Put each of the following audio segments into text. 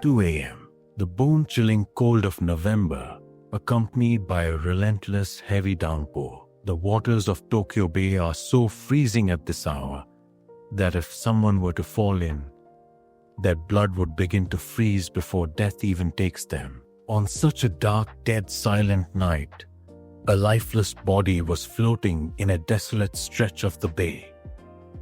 2 a.m. The bone-chilling cold of November, accompanied by a relentless heavy downpour. The waters of Tokyo Bay are so freezing at this hour that if someone were to fall in, their blood would begin to freeze before death even takes them. On such a dark, dead, silent night, a lifeless body was floating in a desolate stretch of the bay.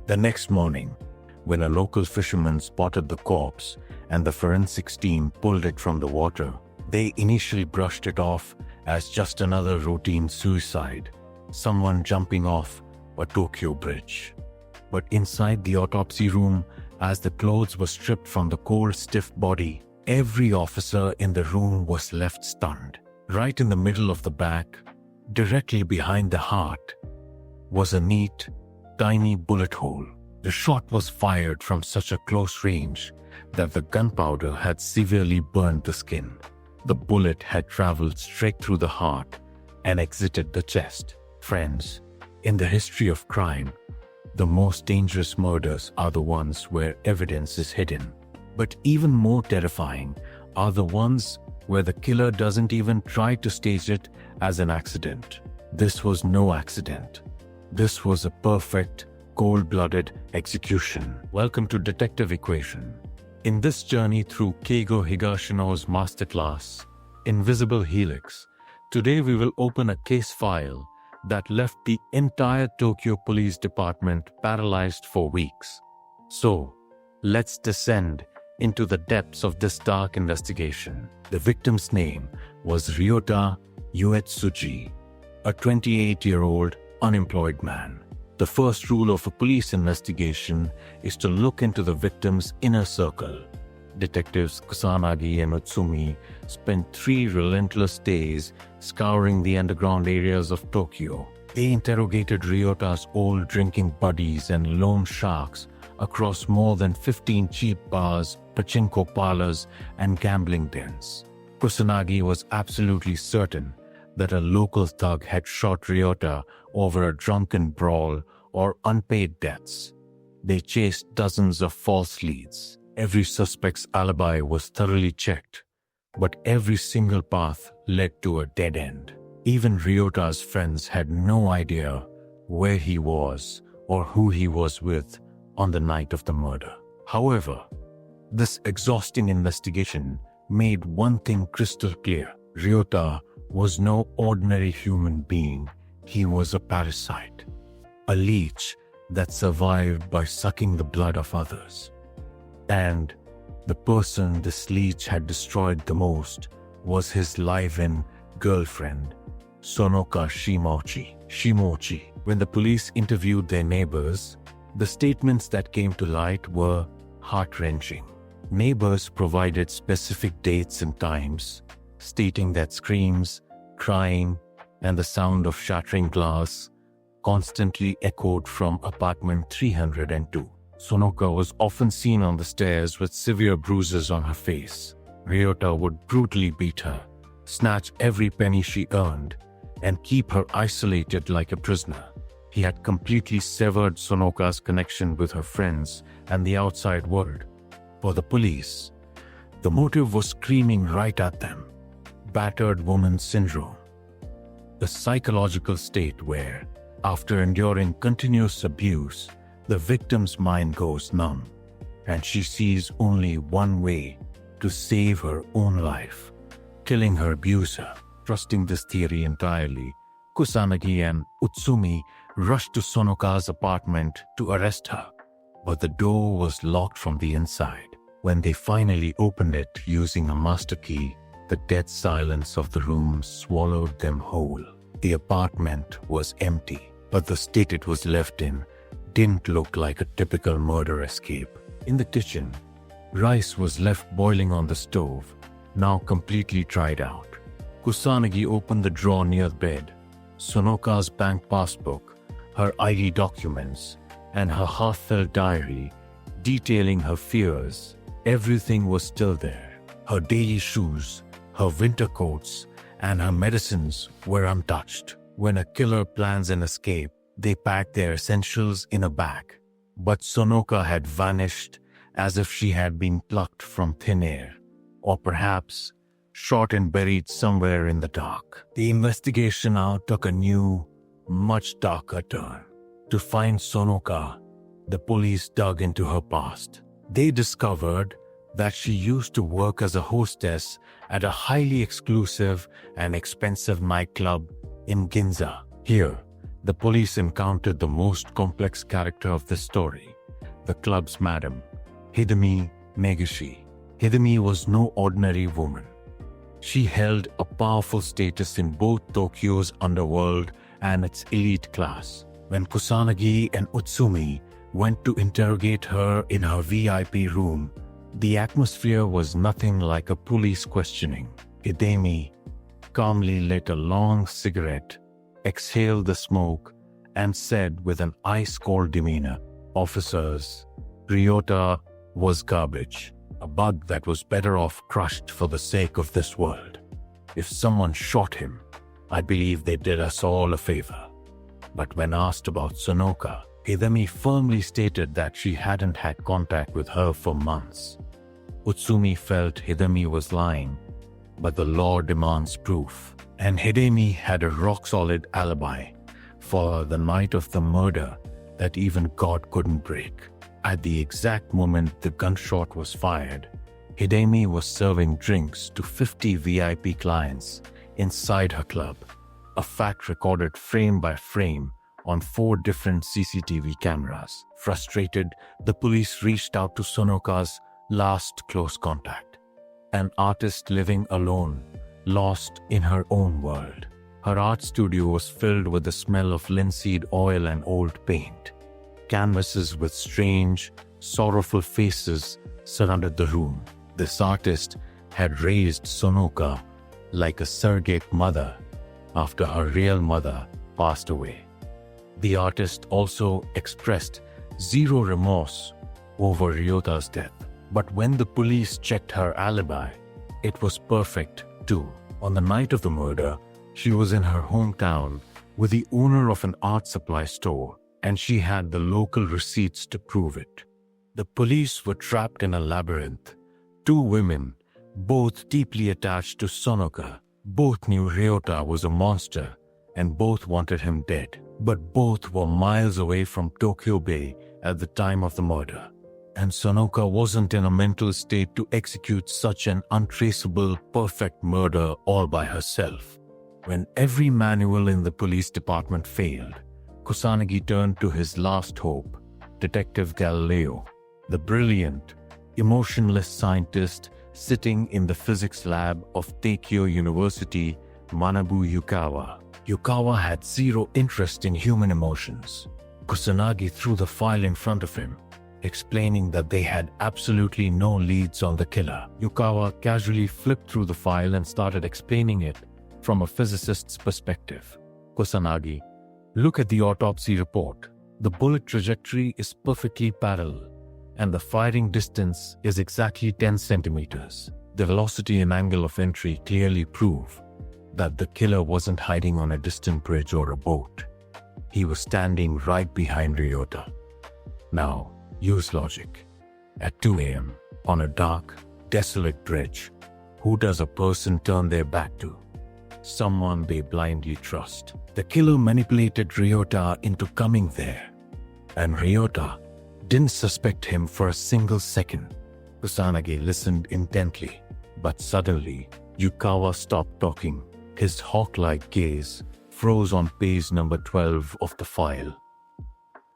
The next morning, when a local fisherman spotted the corpse and the forensics team pulled it from the water, they initially brushed it off as just another routine suicide, someone jumping off a Tokyo bridge. But inside the autopsy room, as the clothes were stripped from the cold, stiff body, every officer in the room was left stunned. Right in the middle of the back, directly behind the heart, was a neat, tiny bullet hole. The shot was fired from such a close range that the gunpowder had severely burned the skin. The bullet had traveled straight through the heart and exited the chest. Friends, in the history of crime, the most dangerous murders are the ones where evidence is hidden. But even more terrifying are the ones where the killer doesn't even try to stage it as an accident. This was no accident. This was a perfect, cold-blooded execution. Welcome to Detective Equation. In this journey through Keigo Higashino's masterclass, Invisible Helix, today we will open a case file that left the entire Tokyo Police Department paralyzed for weeks. So, let's descend into the depths of this dark investigation. The victim's name was Ryota Uetsuji, a 28-year-old unemployed man. The first rule of a police investigation is to look into the victim's inner circle. Detectives Kusanagi and Utsumi spent 3 relentless days scouring the underground areas of Tokyo. They interrogated Ryota's old drinking buddies and loan sharks across more than 15 cheap bars, pachinko parlors, and gambling dens. Kusanagi was absolutely certain that a local thug had shot Ryota over a drunken brawl or unpaid debts. They chased dozens of false leads. Every suspect's alibi was thoroughly checked, but every single path led to a dead end. Even Ryota's friends had no idea where he was or who he was with on the night of the murder. However, this exhausting investigation made one thing crystal clear. Ryota was no ordinary human being. He was a parasite, a leech that survived by sucking the blood of others. And the person this leech had destroyed the most was his live-in girlfriend, Sonoka Shimochi. When the police interviewed their neighbors, the statements that came to light were heart-wrenching. Neighbors provided specific dates and times, stating that screams, crying, and the sound of shattering glass constantly echoed from apartment 302. Sonoka was often seen on the stairs with severe bruises on her face. Ryota would brutally beat her, snatch every penny she earned, and keep her isolated like a prisoner. He had completely severed Sonoka's connection with her friends and the outside world. For the police, the motive was screaming right at them: battered woman syndrome. A psychological state where, after enduring continuous abuse, the victim's mind goes numb, and she sees only one way to save her own life: killing her abuser. Trusting this theory entirely, Kusanagi and Utsumi rushed to Sonoka's apartment to arrest her, but the door was locked from the inside. When they finally opened it using a master key, the dead silence of the room swallowed them whole. The apartment was empty, but the state it was left in didn't look like a typical murder escape. In the kitchen, rice was left boiling on the stove, now completely dried out. Kusanagi opened the drawer near the bed. Sonoka's bank passbook, her ID documents, and her heartfelt diary detailing her fears. Everything was still there. Her daily shoes, her winter coats, and her medicines were untouched. When a killer plans an escape, they pack their essentials in a bag. But Sonoka had vanished as if she had been plucked from thin air. or perhaps shot and buried somewhere in the dark. The investigation now took a new, much darker turn. To find Sonoka, the police dug into her past. They discovered that she used to work as a hostess at a highly exclusive and expensive nightclub in Ginza. Here, the police encountered the most complex character of the story, the club's madam, Hidemi Meguchi. Hidemi was no ordinary woman. She held a powerful status in both Tokyo's underworld and its elite class. When Kusanagi and Utsumi went to interrogate her in her VIP room, the atmosphere was nothing like a police questioning. Hidemi calmly lit a long cigarette, exhaled the smoke, and said with an ice-cold demeanor, "Officers, Ryota was garbage, a bug that was better off crushed for the sake of this world. If someone shot him, I believe they did us all a favor." But when asked about Sonoka, Hidemi firmly stated that she hadn't had contact with her for months. Utsumi felt Hidemi was lying, but the law demands proof, and Hidemi had a rock-solid alibi for the night of the murder that even God couldn't break. At the exact moment the gunshot was fired, Hidemi was serving drinks to 50 VIP clients inside her club, a fact recorded frame by frame on 4 different CCTV cameras. Frustrated, the police reached out to Sonoka's last close contact, an artist living alone, lost in her own world. Her art studio was filled with the smell of linseed oil and old paint. Canvases with strange, sorrowful faces surrounded the room. This artist had raised Sonoka like a surrogate mother after her real mother passed away. The artist also expressed zero remorse over Ryota's death. But when the police checked her alibi, it was perfect too. On the night of the murder, she was in her hometown with the owner of an art supply store, and she had the local receipts to prove it. The police were trapped in a labyrinth. 2 women, both deeply attached to Sonoka. Both knew Ryota was a monster, and both wanted him dead. But both were miles away from Tokyo Bay at the time of the murder. And Sonoka wasn't in a mental state to execute such an untraceable, perfect murder all by herself. When every manual in the police department failed, Kusanagi turned to his last hope, Detective Galileo, the brilliant, emotionless scientist sitting in the physics lab of Tokyo University, Manabu Yukawa. Yukawa had zero interest in human emotions. Kusanagi threw the file in front of him, explaining that they had absolutely no leads on the killer. Yukawa casually flipped through the file and started explaining it from a physicist's perspective. Kusanagi, look at the autopsy report. The bullet trajectory is perfectly parallel, and the firing distance is exactly 10 centimeters. The velocity and angle of entry clearly prove that the killer wasn't hiding on a distant bridge or a boat. He was standing right behind Ryota. Now, use logic. At 2 a.m., on a dark, desolate bridge, who does a person turn their back to? Someone they blindly trust. The killer manipulated Ryota into coming there, and Ryota didn't suspect him for a single second. Kusanagi listened intently, but suddenly, Yukawa stopped talking. His hawk-like gaze froze on page number 12 of the file.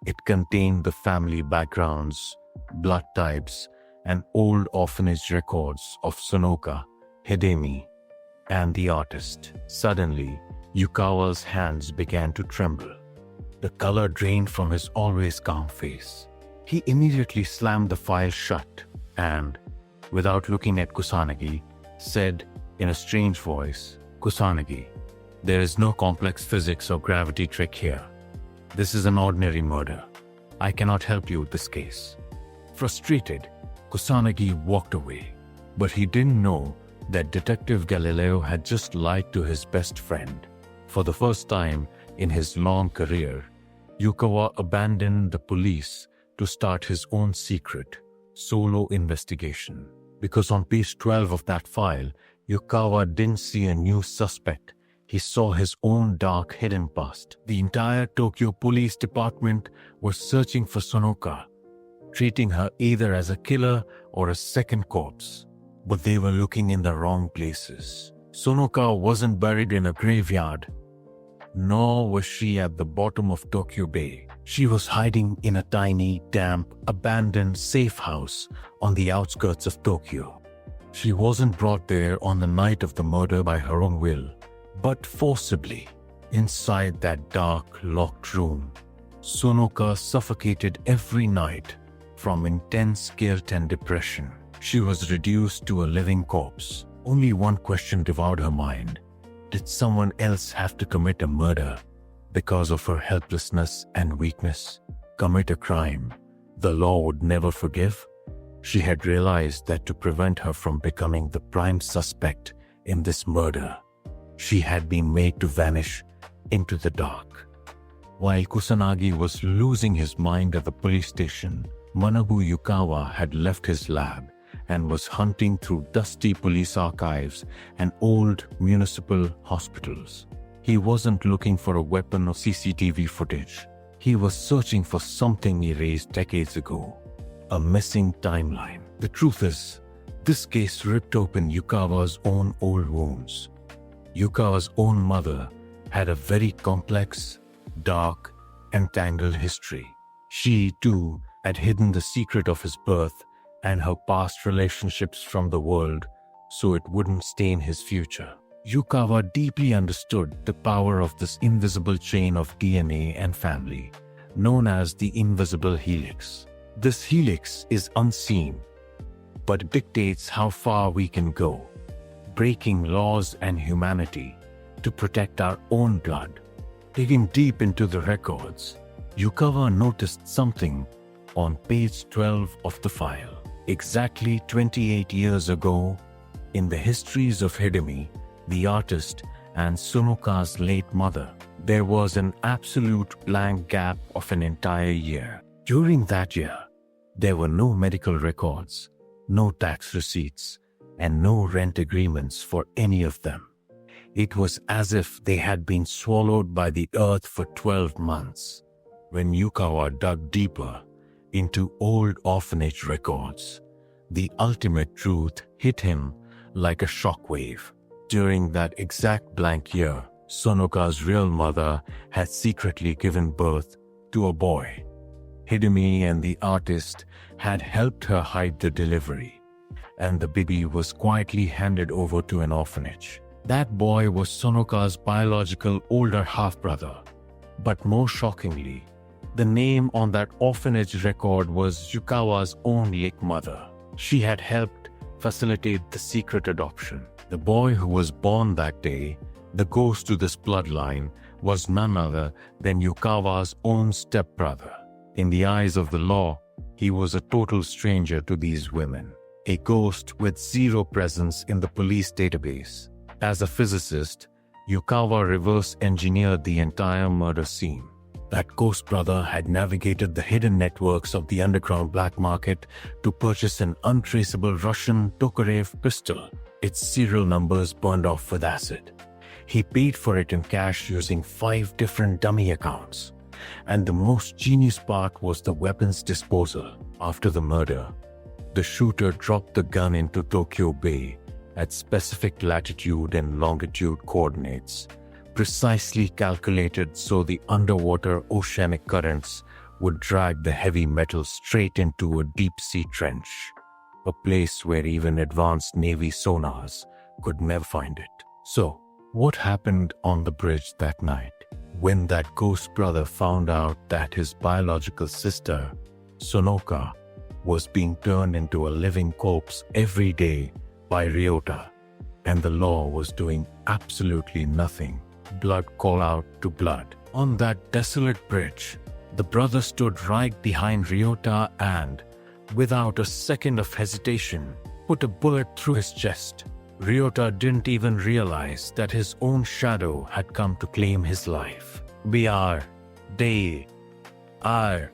It contained the family backgrounds, blood types, and old orphanage records of Sonoka, Hidemi, and the artist. Suddenly, Yukawa's hands began to tremble. The color drained from his always calm face. He immediately slammed the file shut and, without looking at Kusanagi, said in a strange voice, "Kusanagi, there is no complex physics or gravity trick here. This is an ordinary murder. I cannot help you with this case." Frustrated, Kusanagi walked away, but he didn't know that Detective Galileo had just lied to his best friend. For the first time in his long career, Yukawa abandoned the police to start his own secret, solo investigation. Because on page 12 of that file, Yukawa didn't see a new suspect. He saw his own dark hidden past. The entire Tokyo Police Department was searching for Sonoka, treating her either as a killer or a second corpse. But they were looking in the wrong places. Sonoka wasn't buried in a graveyard, nor was she at the bottom of Tokyo Bay. She was hiding in a tiny, damp, abandoned safe house on the outskirts of Tokyo. She wasn't brought there on the night of the murder by her own will, but forcibly. Inside that dark, locked room, Sonoka suffocated every night from intense guilt and depression. She was reduced to a living corpse. Only one question devoured her mind. Did someone else have to commit a murder because of her helplessness and weakness? Commit a crime the law would never forgive? She had realized that to prevent her from becoming the prime suspect in this murder, she had been made to vanish into the dark. While Kusanagi was losing his mind at the police station, Manabu Yukawa had left his lab and was hunting through dusty police archives and old municipal hospitals. He wasn't looking for a weapon or CCTV footage. He was searching for something erased decades ago. A missing timeline. The truth is, this case ripped open Yukawa's own old wounds. Yukawa's own mother had a very complex, dark, and tangled history. She, too, had hidden the secret of his birth and her past relationships from the world so it wouldn't stain his future. Yukawa deeply understood the power of this invisible chain of DNA and family, known as the invisible helix. This helix is unseen, but dictates how far we can go, breaking laws and humanity to protect our own blood. Digging deep into the records, Yukawa noticed something on page 12 of the file. Exactly 28 years ago, in the histories of Hidemi, the artist, and Sonoka's late mother, there was an absolute blank gap of an entire year. During that year, there were no medical records, no tax receipts, and no rent agreements for any of them. It was as if they had been swallowed by the earth for 12 months. When Yukawa dug deeper into old orphanage records, the ultimate truth hit him like a shockwave. During that exact blank year, Sonoka's real mother had secretly given birth to a boy. Hidemi and the artist had helped her hide the delivery, and the baby was quietly handed over to an orphanage. That boy was Sonoka's biological older half-brother. But more shockingly, the name on that orphanage record was Yukawa's own late mother. She had helped facilitate the secret adoption. The boy who was born that day, the ghost to this bloodline, was none other than Yukawa's own stepbrother. In the eyes of the law, he was a total stranger to these women, a ghost with zero presence in the police database. As a physicist, Yukawa reverse-engineered the entire murder scene. That ghost brother had navigated the hidden networks of the underground black market to purchase an untraceable Russian Tokarev pistol, its serial numbers burned off with acid. He paid for it in cash using 5 different dummy accounts. And the most genius part was the weapons disposal. After the murder, the shooter dropped the gun into Tokyo Bay at specific latitude and longitude coordinates, precisely calculated so the underwater oceanic currents would drag the heavy metal straight into a deep-sea trench, a place where even advanced Navy sonars could never find it. So, what happened on the bridge that night? When that ghost brother found out that his biological sister, Sonoka, was being turned into a living corpse every day by Ryota, and the law was doing absolutely nothing. Blood call out to blood. On that desolate bridge, the brother stood right behind Ryota and, without a second of hesitation, put a bullet through his chest. Ryota didn't even realize that his own shadow had come to claim his life. They are.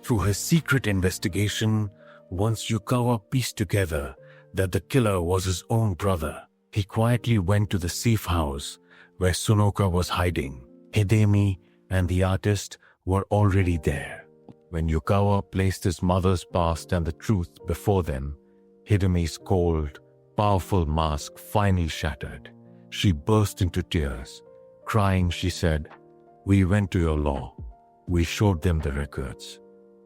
Through his secret investigation, once Yukawa pieced together that the killer was his own brother. He quietly went to the safe house where Sonoka was hiding. Hidemi and the artist were already there. When Yukawa placed his mother's past and the truth before them, Hidemi's cold, powerful mask finally shattered. She burst into tears. Crying, she said, "We went to your law. We showed them the records.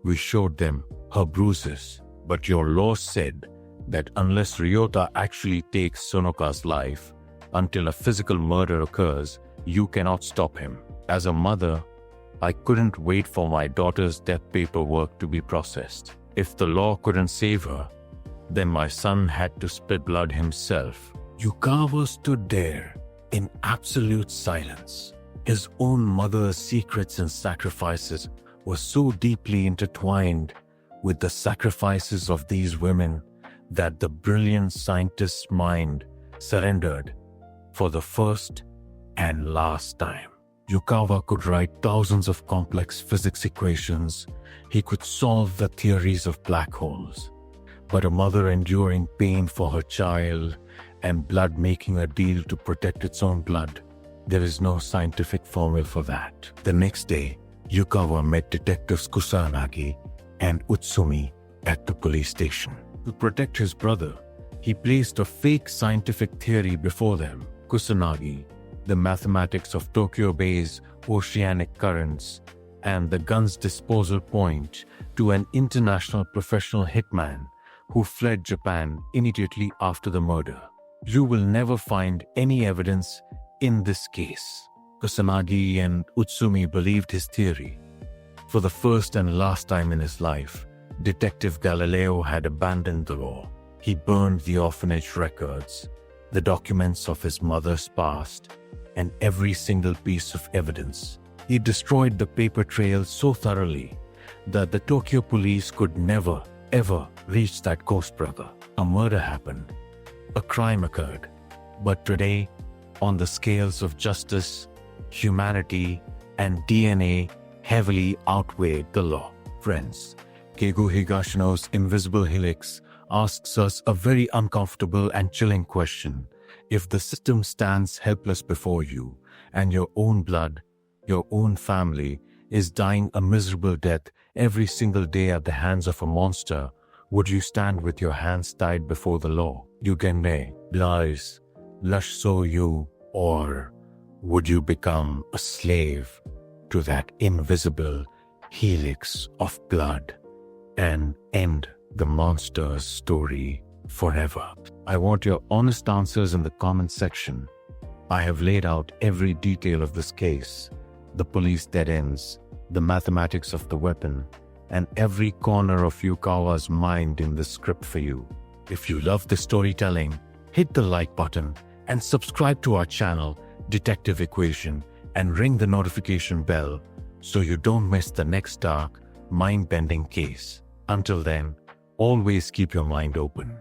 We showed them her bruises. But your law said that unless Ryota actually takes Sonoka's life, until a physical murder occurs, you cannot stop him. As a mother, I couldn't wait for my daughter's death paperwork to be processed. If the law couldn't save her, then my son had to spill blood himself." Yukawa stood there in absolute silence. His own mother's secrets and sacrifices were so deeply intertwined with the sacrifices of these women that the brilliant scientist's mind surrendered for the first and last time. Yukawa could write thousands of complex physics equations. He could solve the theories of black holes. But a mother enduring pain for her child and blood making a deal to protect its own blood, there is no scientific formula for that. The next day, Yukawa met Detectives Kusanagi and Utsumi at the police station. To protect his brother, he placed a fake scientific theory before them. Kusanagi, the mathematics of Tokyo Bay's oceanic currents, and the gun's disposal point to an international professional hitman who fled Japan immediately after the murder. You will never find any evidence in this case. Kusanagi and Utsumi believed his theory. For the first and last time in his life, Detective Galileo had abandoned the law. He burned the orphanage records, the documents of his mother's past, and every single piece of evidence. He destroyed the paper trail so thoroughly that the Tokyo police could never, ever reach that ghost brother. A murder happened. A crime occurred. But today, on the scales of justice, humanity, and DNA heavily outweighed the law. Friends, Keigo Higashino's Invisible Helix asks us a very uncomfortable and chilling question. If the system stands helpless before you, and your own blood, your own family, is dying a miserable death every single day at the hands of a monster, would you stand with your hands tied before the law? Yugende, lies, lush so you, or would you become a slave to that invisible helix of blood and end the monster's story forever? I want your honest answers in the comment section. I have laid out every detail of this case, the police dead ends, the mathematics of the weapon, and every corner of Yukawa's mind in the script for you. If you love the storytelling, hit the like button and subscribe to our channel, Detective Equation, and ring the notification bell so you don't miss the next dark, mind-bending case. Until then, always keep your mind open.